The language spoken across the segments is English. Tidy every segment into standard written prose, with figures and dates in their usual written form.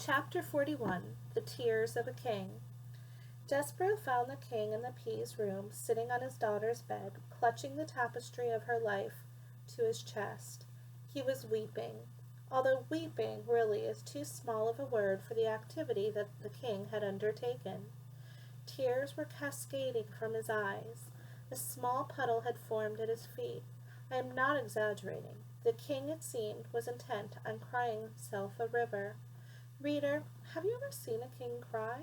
Chapter 41 The Tears of a King. Despereaux found the king in the Pease room, sitting on his daughter's bed, clutching the tapestry of her life to his chest. He was weeping, although weeping really is too small of a word for the activity that the king had undertaken. Tears were cascading from his eyes. A small puddle had formed at his feet. I am not exaggerating. The king, it seemed, was intent on crying himself a river. Reader, have you ever seen a king cry?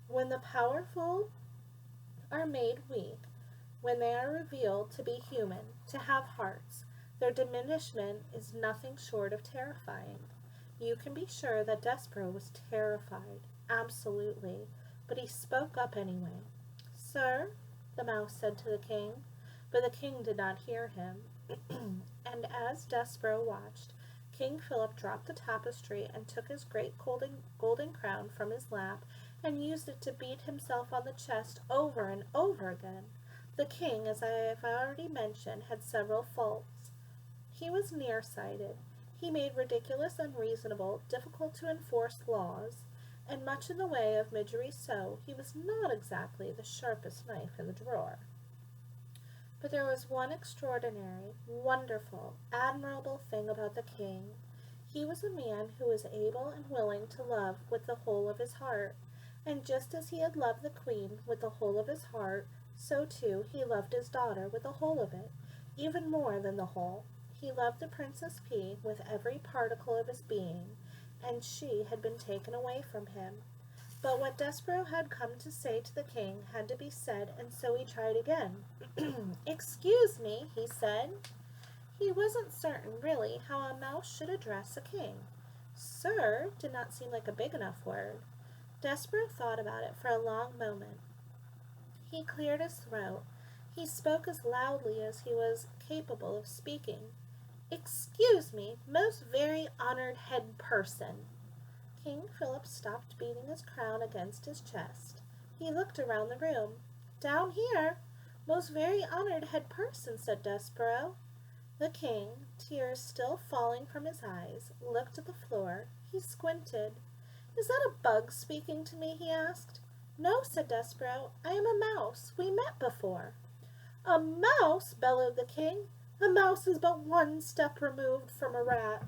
When the powerful are made weak, when they are revealed to be human, to have hearts, their diminishment is nothing short of terrifying. You can be sure that Despereaux was terrified, absolutely, but he spoke up anyway. "Sir," the mouse said to the king, but the king did not hear him. And as Despereaux watched, King Philip dropped the tapestry and took his great golden crown from his lap and used it to beat himself on the chest over and over again. The king, as I have already mentioned, had several faults. He was nearsighted. He made ridiculous, unreasonable, difficult to enforce laws, and much in the way of Meurgeois, he was not exactly the sharpest knife in the drawer. But there was one extraordinary, wonderful, admirable thing about the king. He was a man who was able and willing to love with the whole of his heart, and just as he had loved the queen with the whole of his heart, so too he loved his daughter with the whole of it, even more than the whole. He loved the Princess P with every particle of his being, and she had been taken away from him. But what Despereaux had come to say to the king had to be said, and so he tried again. "Excuse me," he said. He wasn't certain, really, how a mouse should address a king. "Sir" did not seem like a big enough word. Despereaux thought about it for a long moment. He cleared his throat. He spoke as loudly as he was capable of speaking. "Excuse me, most very honored head person." King Philip stopped beating his crown against his chest. He looked around the room. "Down here, most very honored head person," said Despereaux. The king, tears still falling from his eyes, looked at the floor. He squinted. "Is that a bug speaking to me?" he asked. "No," said Despereaux. "I am a mouse. We met before." "A mouse!" bellowed the king. "A mouse is but one step removed from a rat."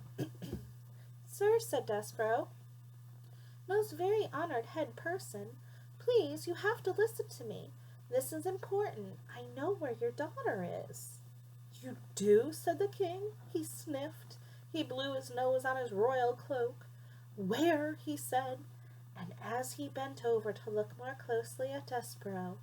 "Sir," said Despereaux, "most very honored head person, please, you have to listen to me. This is important. I know where your daughter is." "You do?" said the king. He sniffed. He blew his nose on his royal cloak. "Where?" he said. And as he bent over to look more closely at Despereaux,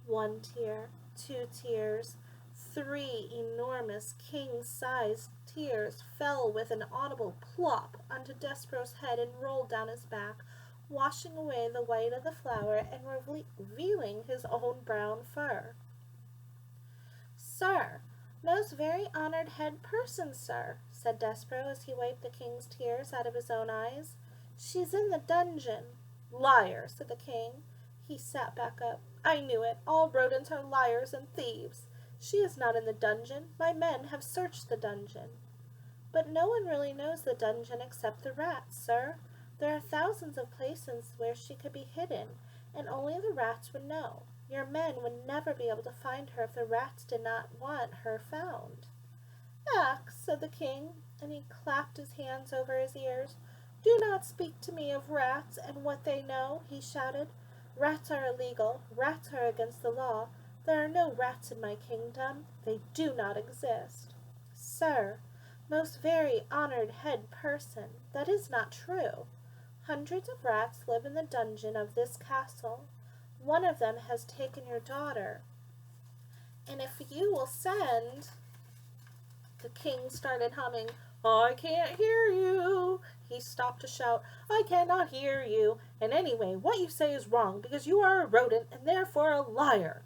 one tear, two tears, three enormous king-sized tears fell with an audible plop onto Despereaux's head and rolled down his back, washing away the white of the flower and revealing his own brown fur. "Sir, most very honored head person, sir," said Despereaux as he wiped the king's tears out of his own eyes. "She's in the dungeon." "Liar," said the king. He sat back up. "I knew it. All rodents are liars and thieves. She is not in the dungeon. My men have searched the dungeon." "But no one really knows the dungeon except the rats, sir. There are thousands of places where she could be hidden, and only the rats would know. Your men would never be able to find her if the rats did not want her found." "Ach," said the king, and he clapped his hands over his ears. "Do not speak to me of rats and what they know," he shouted. "Rats are illegal. Rats are against the law. There are no rats in my kingdom. They do not exist." "Sir, most very honored head person, that is not true. Hundreds of rats live in the dungeon of this castle. One of them has taken your daughter. And if you will send—" The king started humming, "I can't hear you." He stopped to shout, "I cannot hear you. And anyway, what you say is wrong, because you are a rodent and therefore a liar."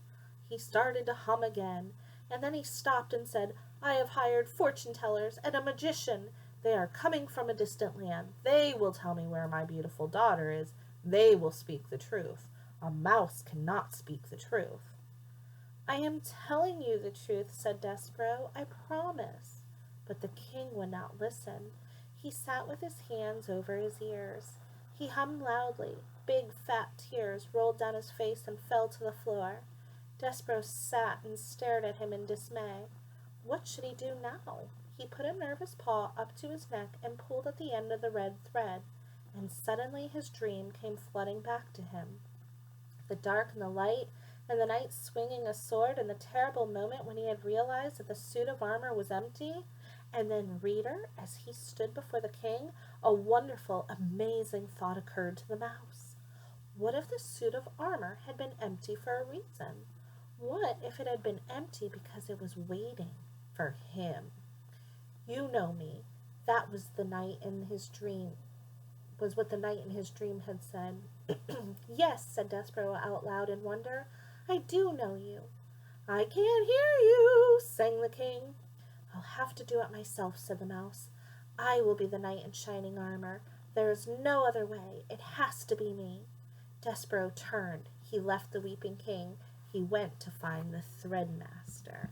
He started to hum again, and then he stopped and said, "I have hired fortune-tellers and a magician. They are coming from a distant land. They will tell me where my beautiful daughter is. They will speak the truth. A mouse cannot speak the truth." "I am telling you the truth," said Despereaux. "I promise." But the king would not listen. He sat with his hands over his ears. He hummed loudly. Big fat tears rolled down his face and fell to the floor. Despero sat and stared at him in dismay. What should he do now? He put a nervous paw up to his neck and pulled at the end of the red thread, and suddenly his dream came flooding back to him. The dark and the light, and the knight swinging a sword, and the terrible moment when he had realized that the suit of armor was empty. And then, reader, as he stood before the king, a wonderful, amazing thought occurred to the mouse. What if the suit of armor had been empty for a reason? What if it had been empty because it was waiting for him? You know me. That was the knight in his dream. Was what the knight in his dream had said. Yes, said Despero out loud in wonder. I do know you. I can't hear you, sang the king. I'll have to do it myself, said the mouse. I will be the knight in shining armor. There is no other way. It has to be me. Despero turned. He left the weeping king. He went to find the Threadmaster.